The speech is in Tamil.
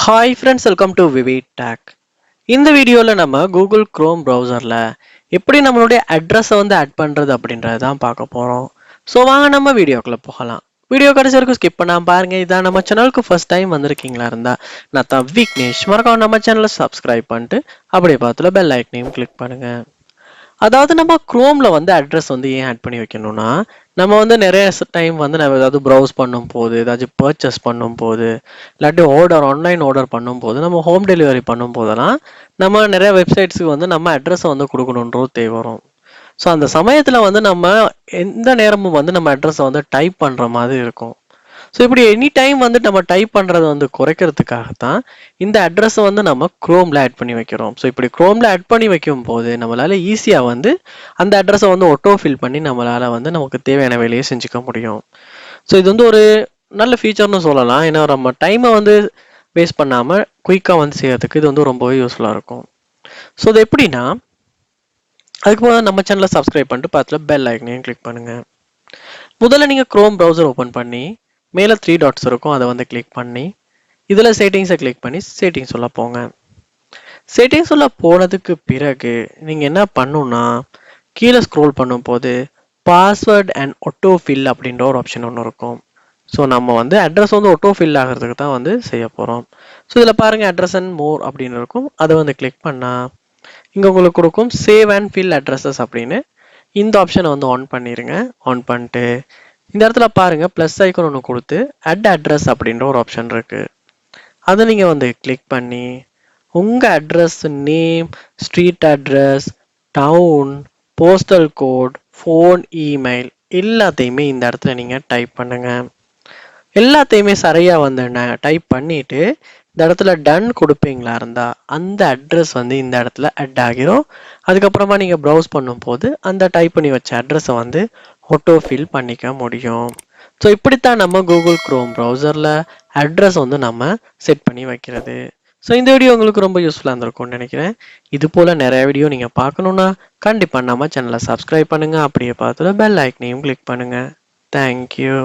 Hi friends, welcome to vivid take. இந்த வீடியோவில் நம்ம கூகுள் க்ரோம் ப்ரௌசரில் எப்படி நம்மளுடைய அட்ரஸை வந்து ஆட் பண்ணுறது அப்படின்றத தான் பார்க்க போகிறோம். ஸோ வாங்க நம்ம வீடியோக்குள்ளே போகலாம். வீடியோ கடைசி வரைக்கும் ஸ்கிப் பண்ணாமல் பாருங்கள். இதான் நம்ம சேனலுக்கு ஃபர்ஸ்ட் டைம் வந்திருக்கீங்களா இருந்தால் நான் தான் விக்னேஷ். மறக்காம நம்ம சேனலை சப்ஸ்கிரைப் பண்ணிட்டு அப்படியே பார்த்துல பெல் ஐக்கனையும் கிளிக் பண்ணுங்கள். அதாவது நம்ம குரோமில் வந்து அட்ரஸ் வந்து ஏன் ஆட் பண்ணி வைக்கணும்னா, நம்ம வந்து நிறைய டைம் வந்து நம்ம ஏதாவது ப்ரௌஸ் பண்ணும் போது, ஏதாச்சும் பர்ச்சேஸ் பண்ணும் போது, இல்லாட்டி ஆன்லைன் ஆர்டர் பண்ணும் போது, நம்ம ஹோம் டெலிவரி பண்ணும் போதெல்லாம் நம்ம நிறைய வெப்சைட்ஸுக்கு வந்து நம்ம அட்ரஸை வந்து கொடுக்கணுன்றது தேவை வரும். ஸோ அந்த சமயத்தில் வந்து நம்ம எந்த நேரமும் வந்து நம்ம அட்ரஸை வந்து டைப் பண்ணுற மாதிரி இருக்கும். ஸோ இப்படி எனி டைம் வந்து நம்ம டைப் பண்ணுறதை வந்து குறைக்கிறதுக்காகத்தான் இந்த அட்ரஸை வந்து நம்ம குரோமில் ஆட் பண்ணி வைக்கிறோம். ஸோ இப்படி குரோமில் ஆட் பண்ணி வைக்கும் போது நம்மளால் ஈஸியாக வந்து அந்த அட்ரஸை வந்து ஆட்டோ ஃபில் பண்ணி நம்மளால் வந்து நமக்கு தேவையான வேலையை செஞ்சுக்க முடியும். ஸோ இது வந்து ஒரு நல்ல ஃபீச்சர்னு சொல்லலாம். ஏன்னா நம்ம டைமை வந்து வேஸ்ட் பண்ணாமல் குயிக்காக வந்து செய்யறதுக்கு இது வந்து ரொம்பவே யூஸ்ஃபுல்லாக இருக்கும். ஸோ இது எப்படின்னா, அதுக்கு முதல்ல நம்ம சேனலை சப்ஸ்கிரைப் பண்ணிட்டு பார்த்துல பெல் ஐக்கனையும் கிளிக் பண்ணுங்கள். முதல்ல நீங்கள் க்ரோம் ப்ரௌசர் ஓப்பன் பண்ணி மேலே 3 டாட்ஸ் இருக்கும், அதை வந்து கிளிக் பண்ணி இதில் செட்டிங்ஸை கிளிக் பண்ணி செட்டிங்ஸ் உள்ள போங்க. செட்டிங்ஸ் உள்ள போனதுக்கு பிறகு நீங்கள் என்ன பண்ணணும்னா, கீழே ஸ்க்ரோல் பண்ணும்போது பாஸ்வேர்ட் அண்ட் ஆட்டோ ஃபில் அப்படின்ற ஒரு ஆப்ஷன் ஒன்று இருக்கும். ஸோ நம்ம வந்து அட்ரஸ் வந்து ஆட்டோ ஃபில் ஆகிறதுக்கு தான் வந்து செய்ய போகிறோம். ஸோ இதில் பாருங்கள், அட்ரஸ் அண்ட் மோர் அப்படின்னு இருக்கும், அதை வந்து கிளிக் பண்ணால் இங்கே உங்களுக்கு கொடுக்கும் சேவ் அண்ட் ஃபில் அட்ரஸஸ் அப்படின்னு. இந்த ஆப்ஷனை வந்து ஆன் பண்ணிடுங்க. ஆன் பண்ணிட்டு இந்த இடத்துல பாருங்கள் ப்ளஸ் ஐக்கன் ஒன்று கொடுத்து அட் அட்ரஸ் அப்படின்ற ஒரு ஆப்ஷன் இருக்குது. அதை நீங்கள் வந்து கிளிக் பண்ணி உங்கள் address name, street address, town, postal code, phone, email எல்லாத்தையுமே இந்த இடத்துல நீங்கள் டைப் பண்ணுங்கள். எல்லாத்தையுமே சரியாக வந்து டைப் பண்ணிவிட்டு இந்த இடத்துல டன் கொடுப்பீங்களா இருந்தால் அந்த அட்ரஸ் வந்து இந்த இடத்துல அட் ஆகிரும். அதுக்கப்புறமா நீங்கள் ப்ரௌஸ் பண்ணும்போது அந்த டைப் பண்ணி வச்ச அட்ரஸை வந்து ஆட்டோ ஃபில் பண்ணிக்க முடியும். ஸோ இப்படித்தான் நம்ம கூகுள் க்ரோம் ப்ரௌசரில் அட்ரஸ் வந்து நம்ம செட் பண்ணி வைக்கிறது. ஸோ இந்த வீடியோ உங்களுக்கு ரொம்ப யூஸ்ஃபுல்லாக இருந்திருக்கும்னு நினைக்கிறேன். இது போல் நிறைய வீடியோ நீங்கள் பார்க்கணுன்னா கண்டிப்பாக நம்ம சேனலை சப்ஸ்கிரைப் பண்ணுங்கள். அப்படியே பார்த்துல பெல் ஐக்கனையும் கிளிக் பண்ணுங்கள். தேங்க்யூ.